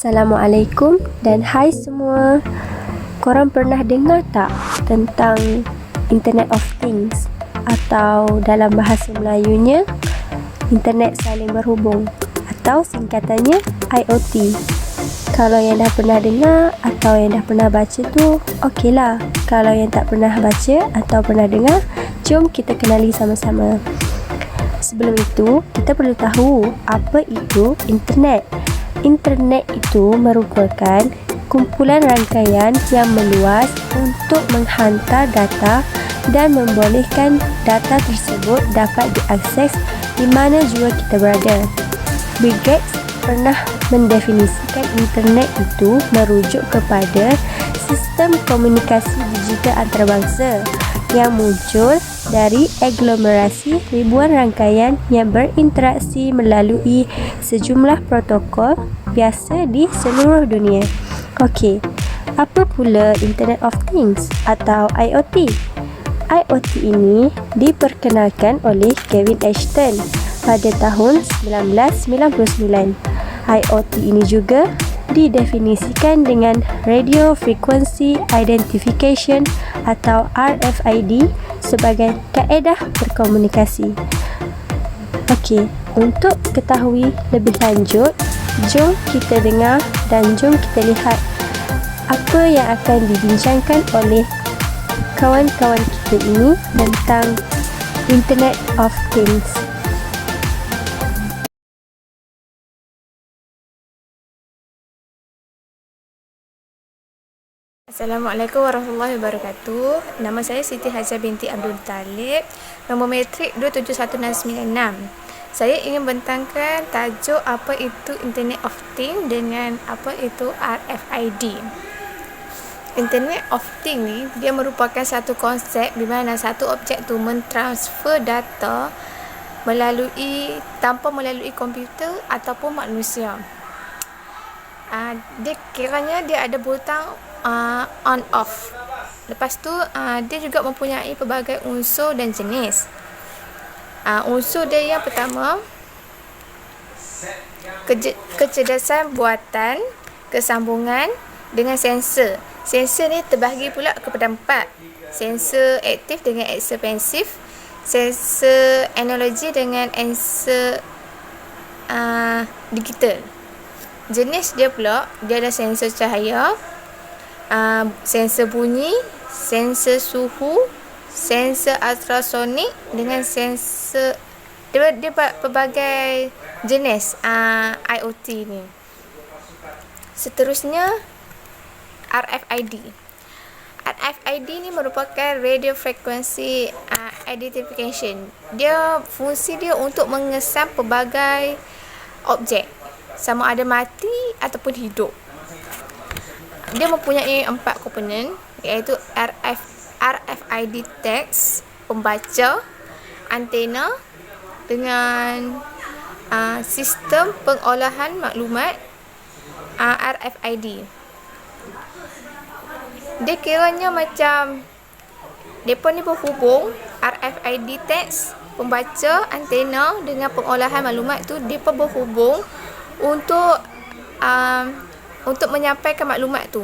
Assalamualaikum dan hai semua. Korang pernah dengar tak tentang Internet of Things, atau dalam bahasa Melayunya Internet saling berhubung, atau singkatannya IoT? Kalau yang dah pernah dengar atau yang dah pernah baca tu, okeylah. Kalau yang tak pernah baca atau pernah dengar, jom kita kenali sama-sama. Sebelum itu, kita perlu tahu apa itu internet. Internet itu merupakan kumpulan rangkaian yang meluas untuk menghantar data dan membolehkan data tersebut dapat diakses di mana jua kita berada. Bill Gates pernah mendefinisikan internet itu merujuk kepada sistem komunikasi digital antarabangsa yang muncul dari aglomerasi ribuan rangkaian yang berinteraksi melalui sejumlah protokol biasa di seluruh dunia. Okey, apa pula Internet of Things atau IoT? IoT ini diperkenalkan oleh Kevin Ashton pada tahun 1999. IoT ini juga didefinisikan dengan Radio Frequency Identification atau RFID sebagai kaedah berkomunikasi. Okey, untuk ketahui lebih lanjut, jom kita dengar dan jom kita lihat apa yang akan dibincangkan oleh kawan-kawan kita ini tentang Internet of Things. Assalamualaikum warahmatullahi wabarakatuh. Nama saya Siti Hajah binti Abdul Talib. Nombor metrik 27196. Saya ingin bentangkan tajuk apa itu Internet of Things dengan apa itu RFID. Internet of Things ni dia merupakan satu konsep di mana satu objek tu mentransfer data tanpa melalui komputer ataupun manusia. Dia kiranya dia ada butang on off. Lepas tu dia juga mempunyai pelbagai unsur dan jenis. Unsur dia yang pertama, kecerdasan buatan, kesambungan dengan sensor. Sensor ni terbahagi pula kepada 4. Sensor aktif dengan sensor pasif, sensor analogi dengan sensor digital. Jenis dia pula, dia ada sensor cahaya, sensor bunyi, sensor suhu, sensor ultrasonik dengan sensor dia pelbagai jenis IoT ni. Seterusnya RFID. RFID ni merupakan Radio Frequency Identification. Fungsi dia untuk mengesan pelbagai objek, sama ada mati ataupun hidup. Dia mempunyai 4 komponen, iaitu RFID text, pembaca, antena dengan sistem pengolahan maklumat RFID. Dia kiranya macam depa ni berhubung, RFID text, pembaca, antena dengan pengolahan maklumat tu depa berhubung untuk menyampaikan maklumat tu.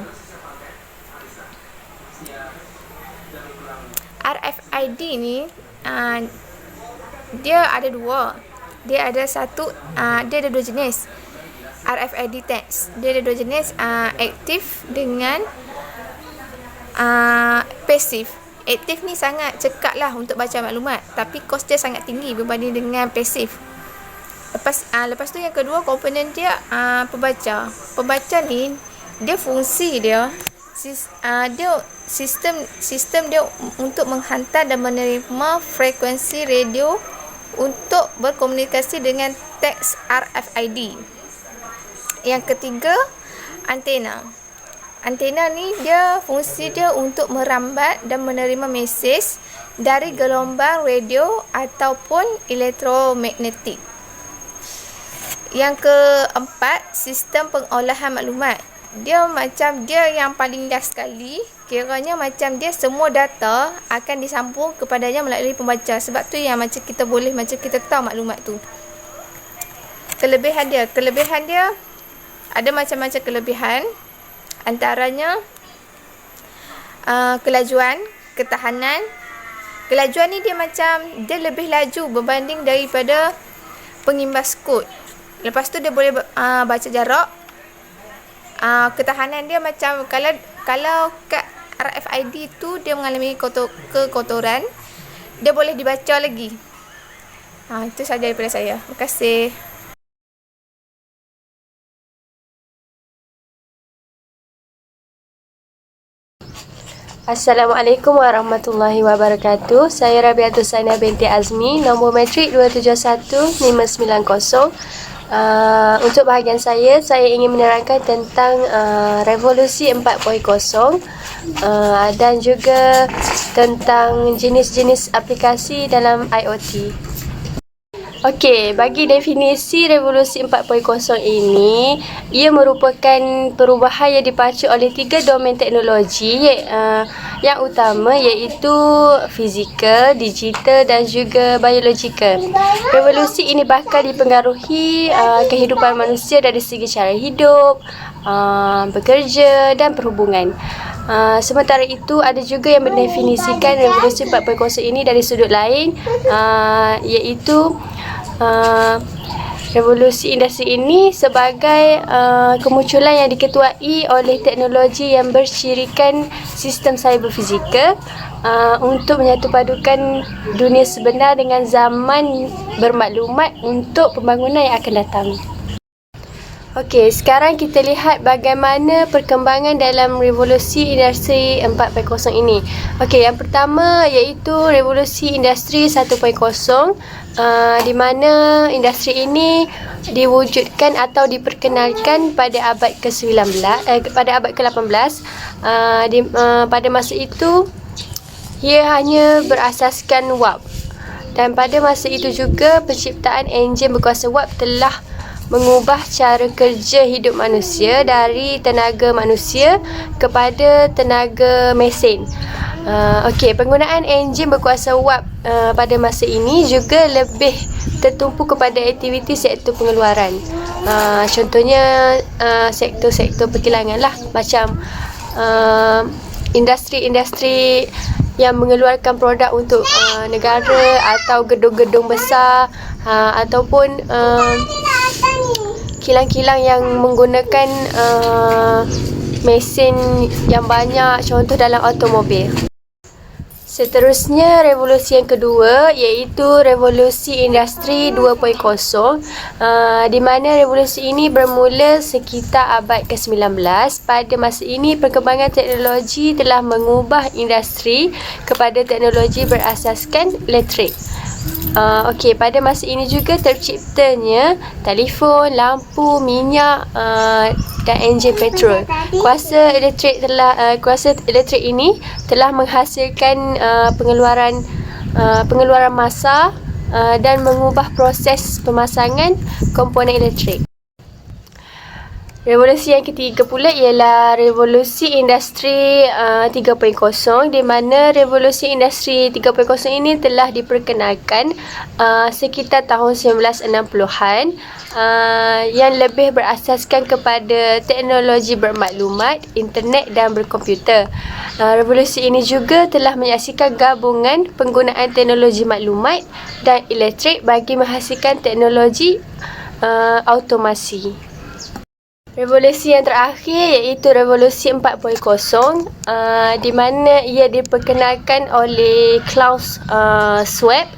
RFID ni dia ada 2. Dia ada dua jenis. RFID text. Dia ada 2 jenis, aktif dengan pasif. Aktif ni sangat cekat lah untuk baca maklumat, tapi kos dia sangat tinggi berbanding dengan pasif. Lepas tu yang kedua komponen dia pembaca. Pembaca ni dia fungsi dia sistem dia untuk menghantar dan menerima frekuensi radio untuk berkomunikasi dengan teks RFID. Yang ketiga, antena. Antena ni fungsi dia untuk merambat dan menerima mesej dari gelombang radio ataupun elektromagnetik. Yang keempat, sistem pengolahan maklumat. Dia yang paling last sekali. Kiranya macam dia semua data akan disambung kepadanya melalui pembaca. Sebab tu yang kita tahu maklumat tu. Kelebihan dia ada macam-macam kelebihan. Antaranya kelajuan, ketahanan. Kelajuan ni dia lebih laju berbanding daripada pengimbas kod. Lepas tu dia boleh baca jarak. Ketahanan dia macam kalau kad RFID tu dia mengalami kekotoran, dia boleh dibaca lagi. Itu sahaja daripada saya. Terima kasih. Assalamualaikum warahmatullahi wabarakatuh. Saya Rabiatul Sania binti Azmi, nombor matrik 271590. Untuk bahagian saya ingin menerangkan tentang revolusi 4.0 dan juga tentang jenis-jenis aplikasi dalam IoT. Okey, bagi definisi revolusi 4.0 ini, ia merupakan perubahan yang dipacu oleh 3 domain teknologi yang utama iaitu fizikal, digital dan juga biologikal. Revolusi ini bakal dipengaruhi kehidupan manusia dari segi cara hidup, bekerja dan perhubungan. Sementara itu, ada juga yang mendefinisikan revolusi 4.0 ini dari sudut lain, iaitu revolusi industri ini sebagai kemunculan yang diketuai oleh teknologi yang bercirikan sistem cyber fizikal untuk menyatupadukan dunia sebenar dengan zaman bermaklumat untuk pembangunan yang akan datang. Okey, sekarang kita lihat bagaimana perkembangan dalam revolusi industri 4.0 ini. Okey, yang pertama iaitu revolusi industri 1.0, di mana industri ini diwujudkan atau diperkenalkan pada abad ke-19 pada abad ke-18. Pada masa itu ia hanya berasaskan warp, dan pada masa itu juga penciptaan enjin berkuasa warp telah mengubah cara kerja hidup manusia dari tenaga manusia kepada tenaga mesin. Okey, penggunaan enjin berkuasa warp pada masa ini juga lebih tertumpu kepada aktiviti sektor pengeluaran. Contohnya sektor-sektor perkilangan lah, macam industri-industri yang mengeluarkan produk untuk negara atau gedung-gedung besar, ataupun kilang-kilang yang menggunakan mesin yang banyak, contoh dalam automobil. Seterusnya, revolusi yang kedua iaitu revolusi industri 2.0, di mana revolusi ini bermula sekitar abad ke-19. Pada masa ini, perkembangan teknologi telah mengubah industri kepada teknologi berasaskan elektrik. Okey, pada masa ini juga terciptanya telefon, lampu, minyak dan enjin petrol. Kuasa elektrik ini telah menghasilkan pengeluaran massa dan mengubah proses pemasangan komponen elektrik. Revolusi yang ketiga pula ialah revolusi industri 3.0, di mana revolusi industri 3.0 ini telah diperkenalkan sekitar tahun 1960-an, yang lebih berasaskan kepada teknologi bermaklumat, internet dan berkomputer. Revolusi ini juga telah menyaksikan gabungan penggunaan teknologi maklumat dan elektrik bagi menghasilkan teknologi automasi. Revolusi yang terakhir iaitu revolusi 4.0, di mana ia diperkenalkan oleh Klaus Schwab,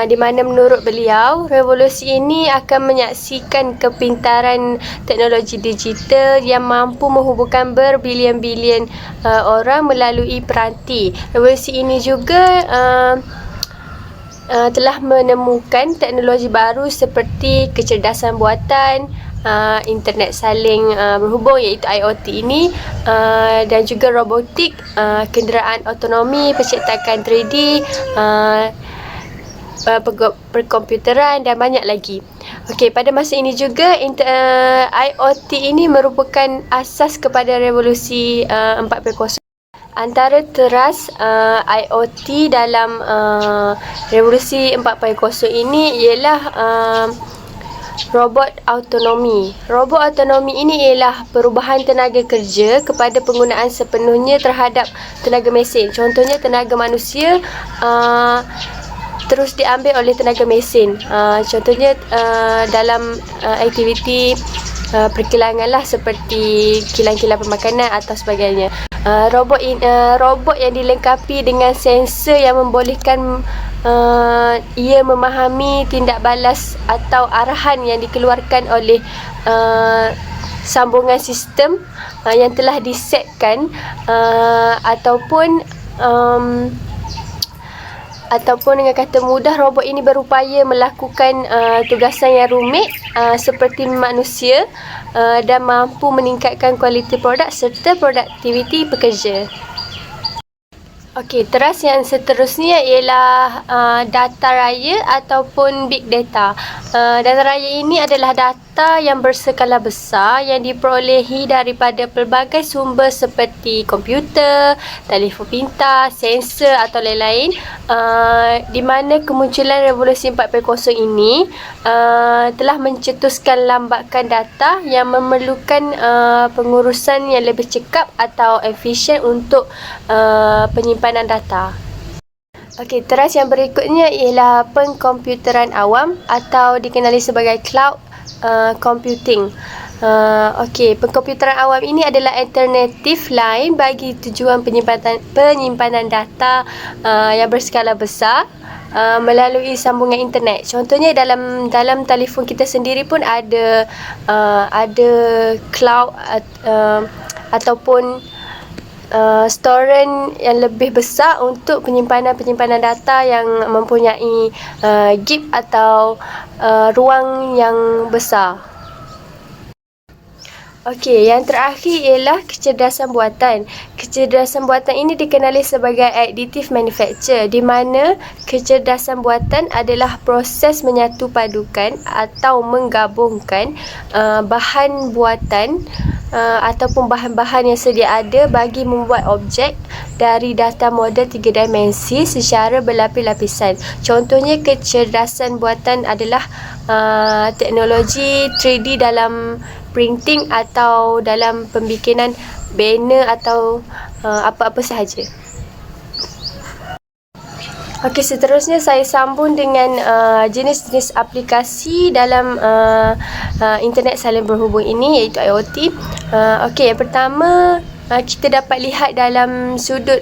di mana menurut beliau revolusi ini akan menyaksikan kepintaran teknologi digital yang mampu menghubungkan berbilion-bilion orang melalui peranti. Revolusi ini juga telah menemukan teknologi baru seperti kecerdasan buatan, internet saling berhubung iaitu IoT ini, dan juga robotik, kenderaan autonomi, pencetakan 3D, perkomputeran dan banyak lagi. Okey, pada masa ini juga IoT ini merupakan asas kepada revolusi 4.0. Antara teras IoT dalam revolusi 4.0 ini ialah robot autonomi. Robot autonomi ini ialah perubahan tenaga kerja kepada penggunaan sepenuhnya terhadap tenaga mesin. Contohnya tenaga manusia terus diambil oleh tenaga mesin. Contohnya dalam aktiviti perkilangan lah, seperti kilang-kilang pemakanan atau sebagainya. Robot yang dilengkapi dengan sensor yang membolehkan ia memahami tindak balas atau arahan yang dikeluarkan oleh sambungan sistem yang telah disetkan, ataupun dengan kata mudah, robot ini berupaya melakukan tugasan yang rumit seperti manusia dan mampu meningkatkan kualiti produk serta produktiviti pekerja. Okey, teras yang seterusnya ialah data raya ataupun big data. Data raya ini adalah data yang berskala besar yang diperolehi daripada pelbagai sumber seperti komputer, telefon pintar, sensor atau lain-lain, di mana kemunculan revolusi 4.0 ini telah mencetuskan lambakan data yang memerlukan pengurusan yang lebih cekap atau efisien untuk penyimpanan data. Okey, teras yang berikutnya ialah pengkomputeran awam atau dikenali sebagai cloud computing. Okey, pengkomputeran awam ini adalah alternatif lain bagi tujuan penyimpanan data yang berskala besar melalui sambungan internet. Contohnya dalam telefon kita sendiri pun ada cloud ataupun storan yang lebih besar untuk penyimpanan data yang mempunyai gig atau ruang yang besar. Okey, yang terakhir ialah kecerdasan buatan. Kecerdasan buatan ini dikenali sebagai additive manufacture, di mana kecerdasan buatan adalah proses menyatu padukan atau menggabungkan bahan buatan ataupun bahan-bahan yang sedia ada bagi membuat objek dari data model 3 dimensi secara berlapis-lapisan. Contohnya kecerdasan buatan adalah teknologi 3D dalam printing atau dalam pembikinan banner atau apa-apa sahaja. Okey, seterusnya saya sambung dengan jenis-jenis aplikasi dalam internet saling berhubung ini, iaitu IoT. Okey, yang pertama kita dapat lihat dalam sudut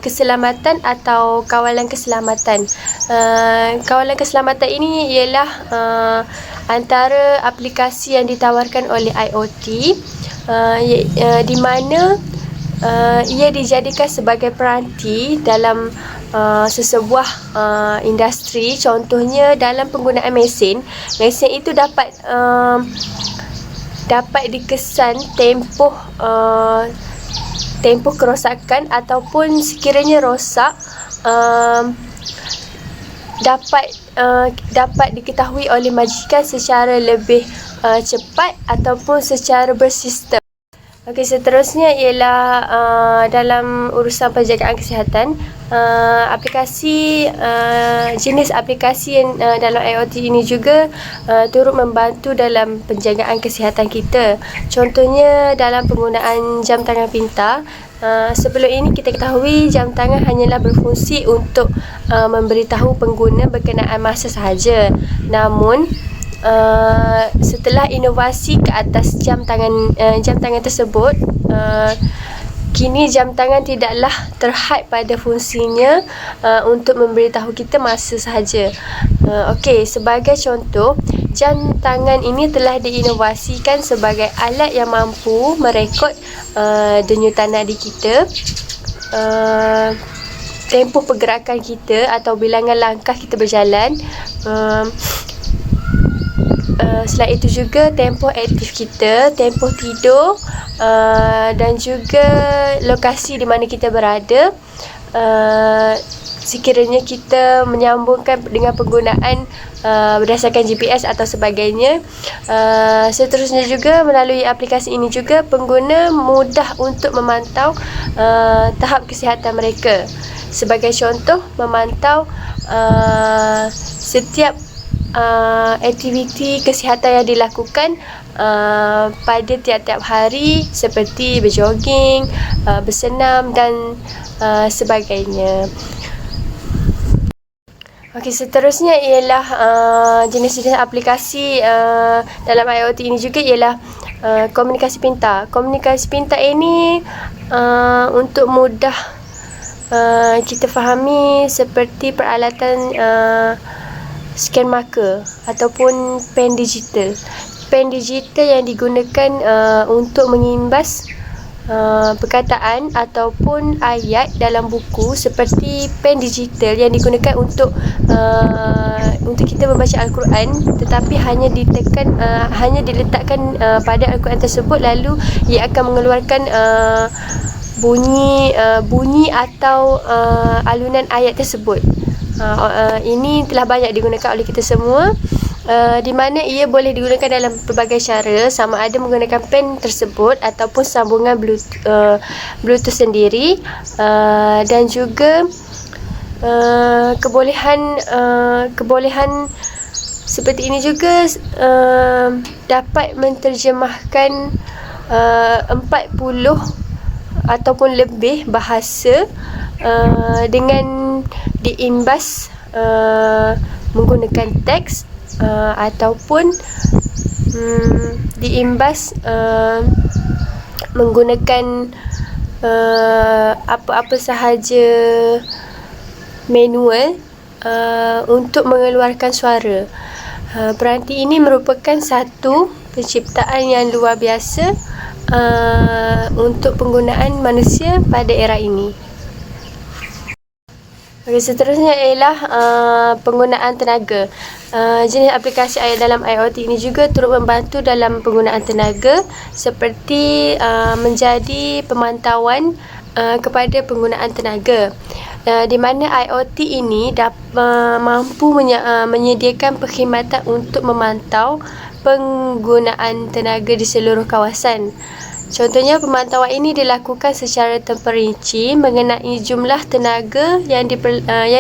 keselamatan atau kawalan keselamatan. Kawalan keselamatan ini ialah antara aplikasi yang ditawarkan oleh IoT, di mana ia dijadikan sebagai peranti dalam sesebuah industri. Contohnya dalam penggunaan mesin itu dapat dikesan tempoh kerosakan, ataupun sekiranya rosak dapat diketahui oleh majikan secara lebih cepat ataupun secara bersistem. Okey, seterusnya ialah dalam urusan penjagaan kesihatan. Jenis aplikasi yang dalam IoT ini juga turut membantu dalam penjagaan kesihatan kita. Contohnya dalam penggunaan jam tangan pintar. Sebelum ini kita ketahui jam tangan hanyalah berfungsi untuk memberitahu pengguna berkenaan masa sahaja. Namun setelah inovasi ke atas jam tangan tersebut, kini jam tangan tidaklah terhad pada fungsinya untuk memberitahu kita masa sahaja. Okey, sebagai contoh, jam tangan ini telah diinovasikan sebagai alat yang mampu merekod denyutan nadi kita, tempoh pergerakan kita atau bilangan langkah kita berjalan. Selain itu juga tempoh aktif kita, tempoh tidur, dan juga lokasi di mana kita berada. Sekiranya kita menyambungkan dengan penggunaan berdasarkan GPS atau sebagainya. Seterusnya juga melalui aplikasi ini juga pengguna mudah untuk memantau tahap kesihatan mereka. Sebagai contoh, memantau setiap aktiviti kesihatan yang dilakukan pada tiap-tiap hari seperti berjoging, bersenam dan sebagainya. Okey, seterusnya ialah jenis-jenis aplikasi dalam IoT ini juga ialah komunikasi pintar. Komunikasi pintar ini untuk mudah kita fahami seperti peralatan scan marker ataupun pen digital. Pen digital yang digunakan untuk mengimbas perkataan ataupun ayat dalam buku, seperti pen digital yang digunakan untuk kita membaca Al-Quran, tetapi hanya diletakkan pada Al-Quran tersebut, lalu ia akan mengeluarkan bunyi atau alunan ayat tersebut. Ini telah banyak digunakan oleh kita semua, di mana ia boleh digunakan dalam pelbagai cara, sama ada menggunakan pen tersebut ataupun sambungan Bluetooth sendiri, dan juga kebolehan seperti ini juga dapat menterjemahkan 40 ataupun lebih bahasa dengan diimbas menggunakan teks ataupun diimbas menggunakan apa-apa sahaja manual untuk mengeluarkan suara. Peranti ini merupakan satu penciptaan yang luar biasa untuk penggunaan manusia pada era ini. Okay, seterusnya ialah penggunaan tenaga. Jenis aplikasi dalam IoT ini juga turut membantu dalam penggunaan tenaga, seperti menjadi pemantauan kepada penggunaan tenaga, di mana IoT ini mampu menyediakan perkhidmatan untuk memantau penggunaan tenaga di seluruh kawasan. Contohnya, pemantauan ini dilakukan secara terperinci mengenai jumlah tenaga yang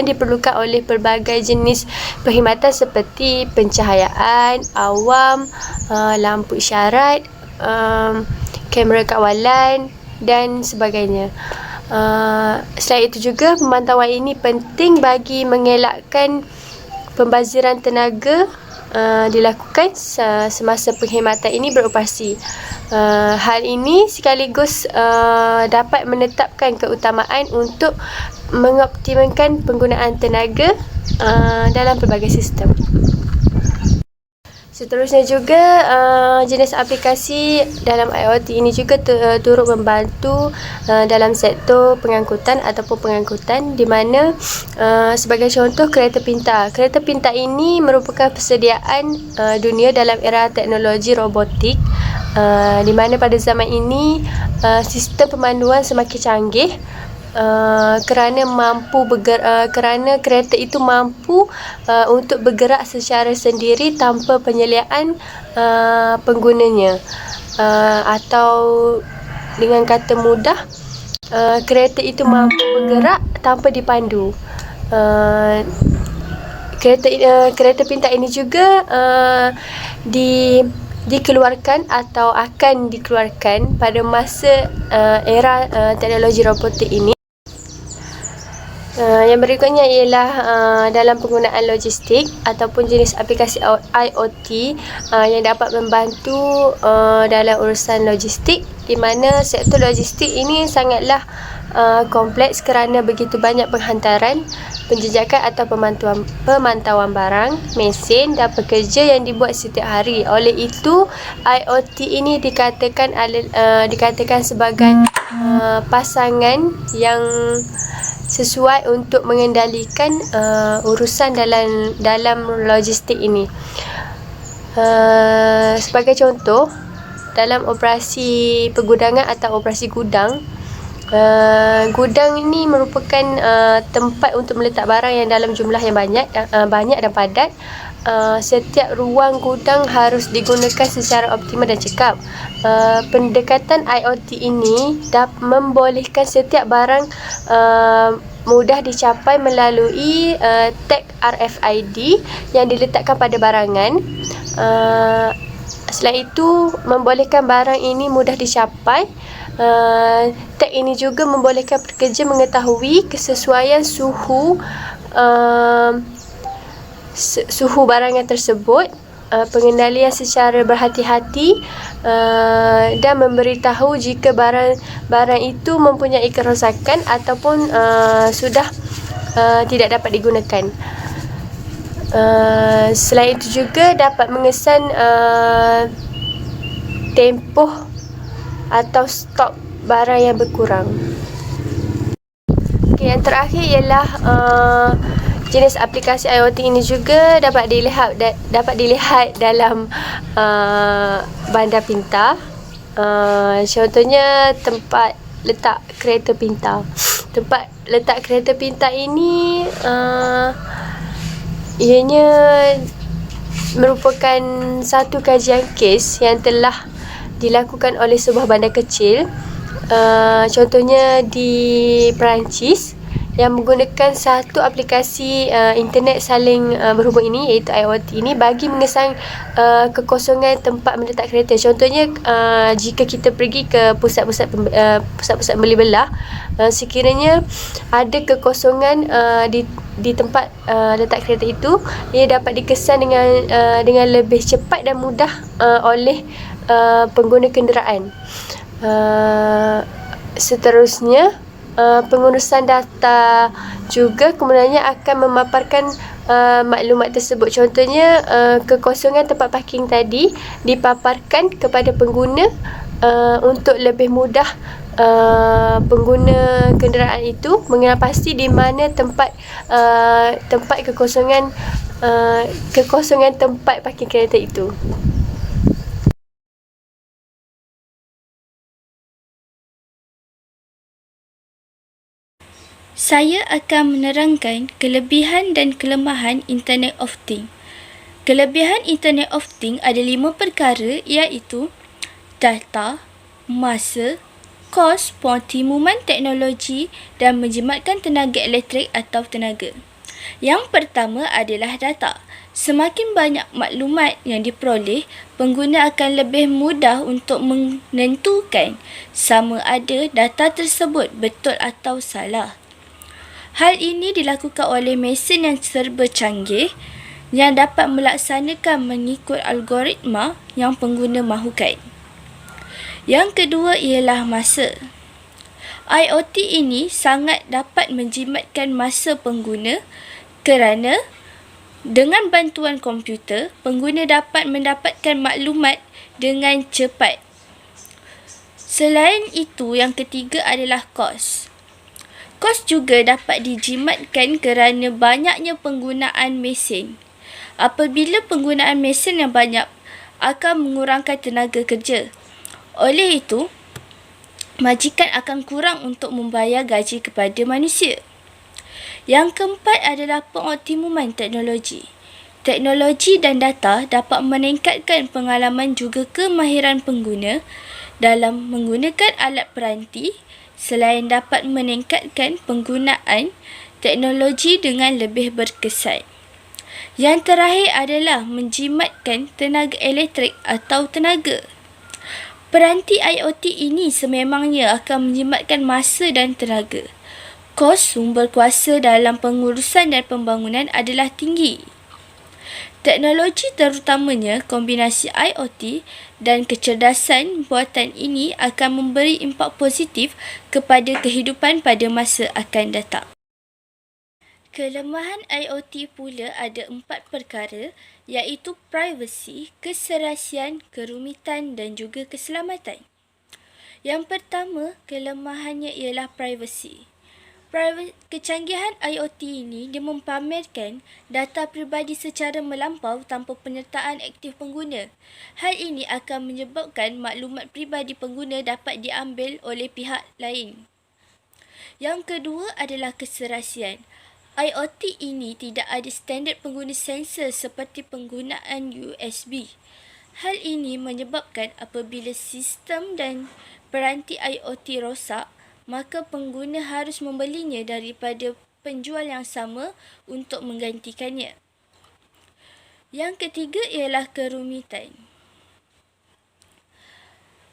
diperlukan oleh pelbagai jenis perkhidmatan seperti pencahayaan, awam, lampu isyarat, kamera kawalan dan sebagainya. Selain itu juga, pemantauan ini penting bagi mengelakkan pembaziran tenaga dilakukan semasa perkhidmatan ini beroperasi. Hal ini sekaligus dapat menetapkan keutamaan untuk mengoptimalkan penggunaan tenaga dalam pelbagai sistem. Seterusnya juga, jenis aplikasi dalam IoT ini juga turut membantu dalam sektor pengangkutan di mana sebagai contoh, kereta pintar. Kereta pintar ini merupakan persediaan dunia dalam era teknologi robotik, di mana pada zaman ini sistem pemanduan semakin canggih, kerana kereta itu mampu untuk bergerak secara sendiri tanpa penyeliaan penggunanya, atau dengan kata mudah, kereta itu mampu bergerak tanpa dipandu. Kereta pintar ini juga dikeluarkan atau akan dikeluarkan pada masa era teknologi robotik ini. Yang berikutnya ialah dalam penggunaan logistik ataupun jenis aplikasi IoT yang dapat membantu dalam urusan logistik, di mana sektor logistik ini sangatlah kompleks kerana begitu banyak penghantaran, penjejakan atau pemantauan barang, mesin dan pekerja yang dibuat setiap hari. Oleh itu, IoT ini dikatakan sebagai pasangan yang sesuai untuk mengendalikan urusan dalam logistik ini. Sebagai contoh, dalam operasi pergudangan atau operasi gudang, gudang ini merupakan tempat untuk meletak barang yang dalam jumlah yang banyak dan padat. Setiap ruang gudang harus digunakan secara optimal dan cekap. Pendekatan IoT ini membolehkan setiap barang mudah dicapai melalui tag RFID yang diletakkan pada barangan. Selain itu, membolehkan barang ini mudah dicapai. Tag ini juga membolehkan pekerja mengetahui kesesuaian suhu barangan tersebut, pengendalian secara berhati-hati, dan memberitahu jika barang itu mempunyai kerosakan ataupun sudah tidak dapat digunakan. Selain itu juga dapat mengesan tempoh atau stok barang yang berkurang. Okay, yang terakhir ialah jenis aplikasi IoT ini juga dapat dilihat dalam bandar pintar. Contohnya tempat letak kereta pintar. Tempat letak kereta pintar ini ianya merupakan satu kajian kes yang telah dilakukan oleh sebuah bandar kecil, contohnya di Perancis, yang menggunakan satu aplikasi internet saling berhubung ini, iaitu IoT ini, bagi mengesan kekosongan tempat meletak kereta. Contohnya jika kita pergi ke pusat-pusat beli belah, sekiranya ada kekosongan di tempat letak kereta itu, ia dapat dikesan dengan lebih cepat dan mudah oleh pengguna kenderaan. Seterusnya, pengurusan data juga kemudiannya akan memaparkan maklumat tersebut. Contohnya, kekosongan tempat parking tadi dipaparkan kepada pengguna untuk lebih mudah pengguna kenderaan itu mengenal pasti di mana tempat kekosongan tempat parking kereta itu. Saya akan menerangkan kelebihan dan kelemahan Internet of Things. Kelebihan Internet of Things ada 5 perkara, iaitu data, masa, kos, pengoptimuman teknologi dan menjimatkan tenaga elektrik atau tenaga. Yang pertama adalah data. Semakin banyak maklumat yang diperoleh, pengguna akan lebih mudah untuk menentukan sama ada data tersebut betul atau salah. Hal ini dilakukan oleh mesin yang serba canggih yang dapat melaksanakan mengikut algoritma yang pengguna mahukan. Yang kedua ialah masa. IoT ini sangat dapat menjimatkan masa pengguna kerana dengan bantuan komputer, pengguna dapat mendapatkan maklumat dengan cepat. Selain itu, yang ketiga adalah kos. Kos juga dapat dijimatkan kerana banyaknya penggunaan mesin. Apabila penggunaan mesin yang banyak akan mengurangkan tenaga kerja. Oleh itu, majikan akan kurang untuk membayar gaji kepada manusia. Yang keempat adalah pengoptimuman teknologi. Teknologi dan data dapat meningkatkan pengalaman juga kemahiran pengguna dalam menggunakan alat peranti, selain dapat meningkatkan penggunaan teknologi dengan lebih berkesan. Yang terakhir adalah menjimatkan tenaga elektrik atau tenaga. Peranti IoT ini sememangnya akan menjimatkan masa dan tenaga. Kos sumber kuasa dalam pengurusan dan pembangunan adalah tinggi. Teknologi terutamanya kombinasi IoT dan kecerdasan buatan ini akan memberi impak positif kepada kehidupan pada masa akan datang. Kelemahan IoT pula ada 4 perkara, iaitu privasi, keserasian, kerumitan dan juga keselamatan. Yang pertama, kelemahannya ialah privasi. Kecanggihan IoT ini dia mempamerkan data peribadi secara melampau tanpa penyertaan aktif pengguna. Hal ini akan menyebabkan maklumat peribadi pengguna dapat diambil oleh pihak lain. Yang kedua adalah keserasian. IoT ini tidak ada standard pengguna sensor seperti penggunaan USB. Hal ini menyebabkan apabila sistem dan peranti IoT rosak, maka pengguna harus membelinya daripada penjual yang sama untuk menggantikannya. Yang ketiga ialah kerumitan.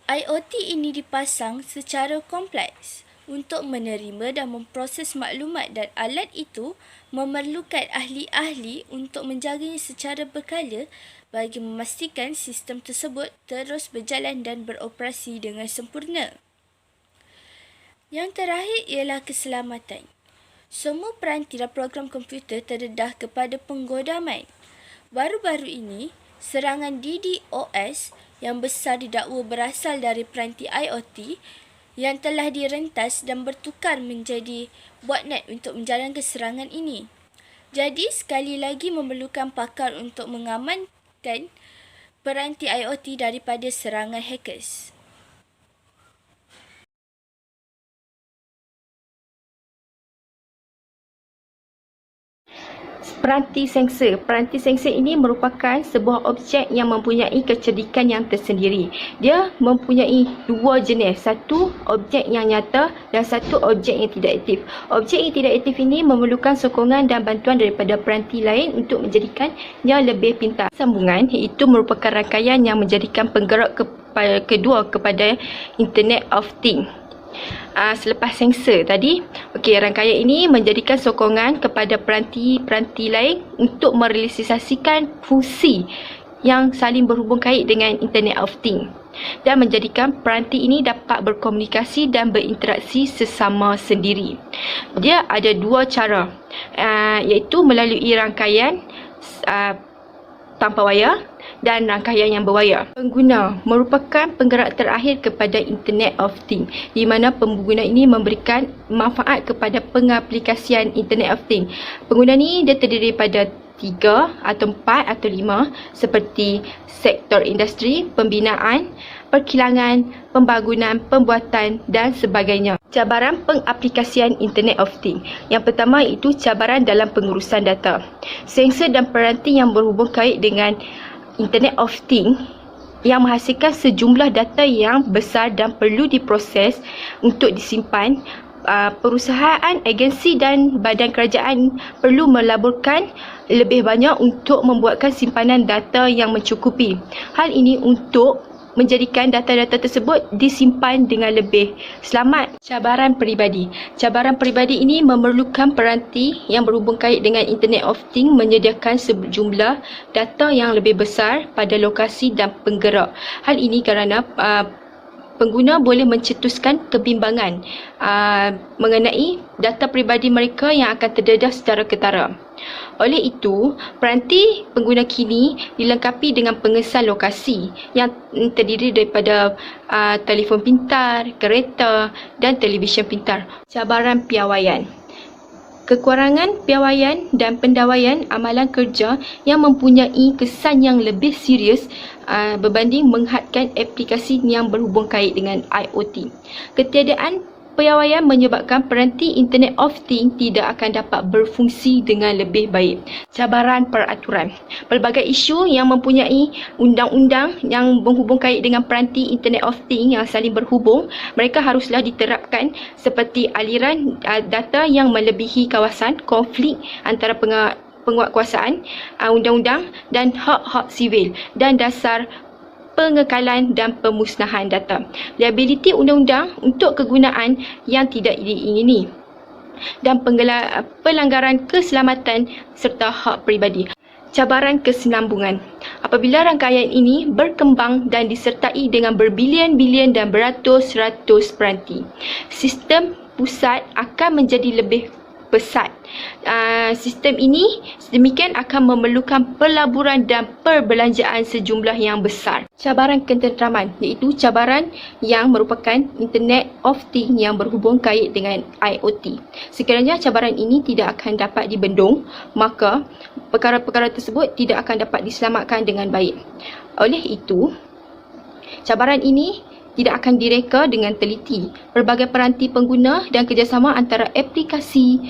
IoT ini dipasang secara kompleks untuk menerima dan memproses maklumat, dan alat itu memerlukan ahli-ahli untuk menjaganya secara berkala bagi memastikan sistem tersebut terus berjalan dan beroperasi dengan sempurna. Yang terakhir ialah keselamatan. Semua peranti dan program komputer terdedah kepada penggodaman. Baru-baru ini, serangan DDoS yang besar didakwa berasal dari peranti IoT yang telah direntas dan bertukar menjadi botnet untuk menjalankan serangan ini. Jadi, sekali lagi memerlukan pakar untuk mengamankan peranti IoT daripada serangan hackers. Peranti sensor. Peranti sensor ini merupakan sebuah objek yang mempunyai kecerdikan yang tersendiri. Dia mempunyai dua jenis. Satu objek yang nyata dan satu objek yang tidak aktif. Objek yang tidak aktif ini memerlukan sokongan dan bantuan daripada peranti lain untuk menjadikannya lebih pintar. Sambungan iaitu merupakan rangkaian yang menjadikan penggerak kedua kepada Internet of Things. Selepas sensor tadi, rangkaian ini menjadikan sokongan kepada peranti-peranti lain untuk merealisasikan fungsi yang saling berhubung kait dengan Internet of Things dan menjadikan peranti ini dapat berkomunikasi dan berinteraksi sesama sendiri. Dia ada dua cara, iaitu melalui rangkaian tanpa wayar dan rangkaian yang berwayar. Pengguna merupakan penggerak terakhir kepada Internet of Things, di mana pengguna ini memberikan manfaat kepada pengaplikasian Internet of Things. Pengguna ni dia terdiri daripada 3 atau 4 atau 5 seperti sektor industri, pembinaan, perkilangan, pembangunan, pembuatan dan sebagainya. Cabaran pengaplikasian Internet of Things. Yang pertama iaitu cabaran dalam pengurusan data. Sensor dan peranti yang berhubung kait dengan Internet of Things yang menghasilkan sejumlah data yang besar dan perlu diproses untuk disimpan. Perusahaan, agensi dan badan kerajaan perlu melaburkan lebih banyak untuk membuatkan simpanan data yang mencukupi. Hal ini untuk menjadikan data-data tersebut disimpan dengan lebih selamat. Cabaran peribadi. Cabaran peribadi ini memerlukan peranti yang berhubung kait dengan Internet of Things menyediakan sejumlah data yang lebih besar pada lokasi dan penggerak. Hal ini kerana pengguna boleh mencetuskan kebimbangan mengenai data peribadi mereka yang akan terdedah secara ketara. Oleh itu, peranti pengguna kini dilengkapi dengan pengesan lokasi yang terdiri daripada telefon pintar, kereta dan televisyen pintar. Cabaran piawaian. Kekurangan piawaian dan pendawaian amalan kerja yang mempunyai kesan yang lebih serius berbanding menghadkan aplikasi yang berhubung kait dengan IoT. Ketiadaan piawaian menyebabkan peranti Internet of Things tidak akan dapat berfungsi dengan lebih baik. Cabaran peraturan. Pelbagai isu yang mempunyai undang-undang yang berhubung kait dengan peranti Internet of Things yang saling berhubung, mereka haruslah diterapkan seperti aliran data yang melebihi kawasan, konflik antara penguatkuasaan, undang-undang dan hak-hak sivil dan dasar pengekalan dan pemusnahan data. Liability undang-undang untuk kegunaan yang tidak diingini dan pelanggaran keselamatan serta hak peribadi. Cabaran kesinambungan. Apabila rangkaian ini berkembang dan disertai dengan berbilion-bilion dan beratus-ratus peranti, sistem pusat akan menjadi lebih pesat. Sistem ini sedemikian akan memerlukan pelaburan dan perbelanjaan sejumlah yang besar. Cabaran ketenteraman iaitu cabaran yang merupakan Internet of Things yang berhubung kait dengan IoT. Sekiranya cabaran ini tidak akan dapat dibendung, maka perkara-perkara tersebut tidak akan dapat diselamatkan dengan baik. Oleh itu, cabaran ini tidak akan direka dengan teliti. Pelbagai peranti pengguna dan kerjasama antara aplikasi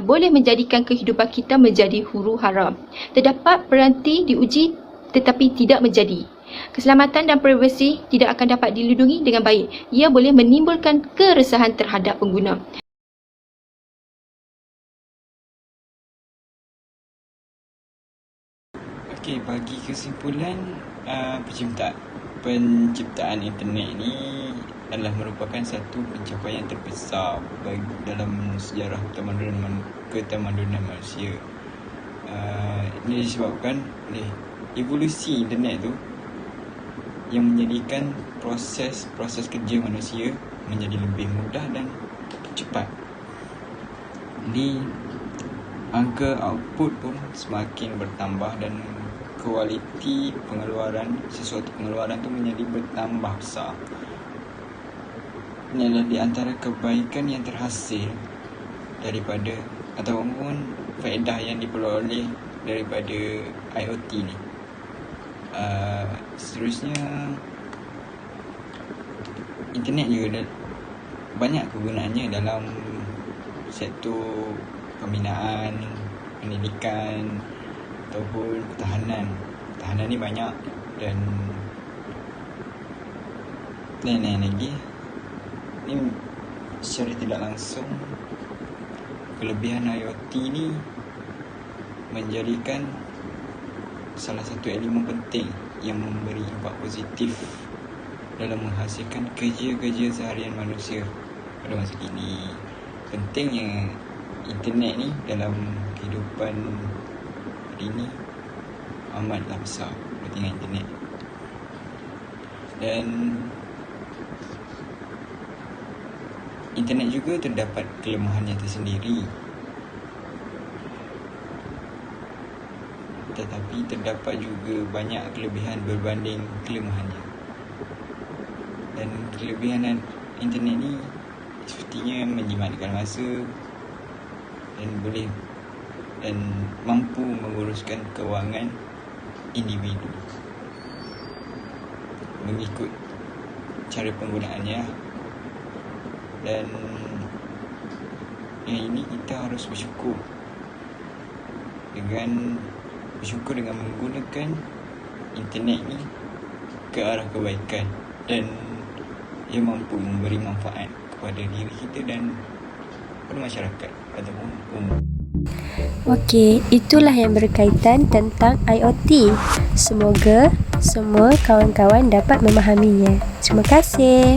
boleh menjadikan kehidupan kita menjadi huru-hara. Terdapat peranti diuji tetapi tidak menjadi. Keselamatan dan privasi tidak akan dapat dilindungi dengan baik. Ia boleh menimbulkan keresahan terhadap pengguna. Okey, bagi kesimpulan, penciptaan internet ni adalah merupakan satu pencapaian terbesar dalam sejarah ketamadunan manusia. Ini disebabkan oleh evolusi internet tu yang menjadikan proses kerja manusia menjadi lebih mudah dan cepat. Jadi angka output pun semakin bertambah dan kualiti sesuatu pengeluaran tu menjadi bertambah besar. Ini adalah di antara kebaikan yang terhasil daripada ataupun faedah yang diperoleh daripada IoT ni. Seterusnya, internet juga banyak kegunaannya dalam sektor pembinaan, pendidikan ataupun pertahanan. Pertahanan ni banyak dan lain-lain lagi. Ini secara tidak langsung, kelebihan IoT ni menjadikan salah satu elemen penting yang memberi impak positif dalam menghasilkan kerja-kerja seharian manusia pada masa kini. Pentingnya internet ni dalam kehidupan hari ni amatlah besar, pentingnya internet. Dan internet juga terdapat kelemahannya tersendiri, tetapi terdapat juga banyak kelebihan berbanding kelemahannya. Dan kelebihan internet ni sepertinya menjimatkan masa dan mampu menguruskan kewangan individu mengikut cara penggunaannya. Dan yang ini kita harus bersyukur dengan menggunakan internet ni ke arah kebaikan, dan ia mampu memberi manfaat kepada diri kita dan kepada masyarakat ataupun umum. Okey, itulah yang berkaitan tentang IoT. Semoga semua kawan-kawan dapat memahaminya. Terima kasih.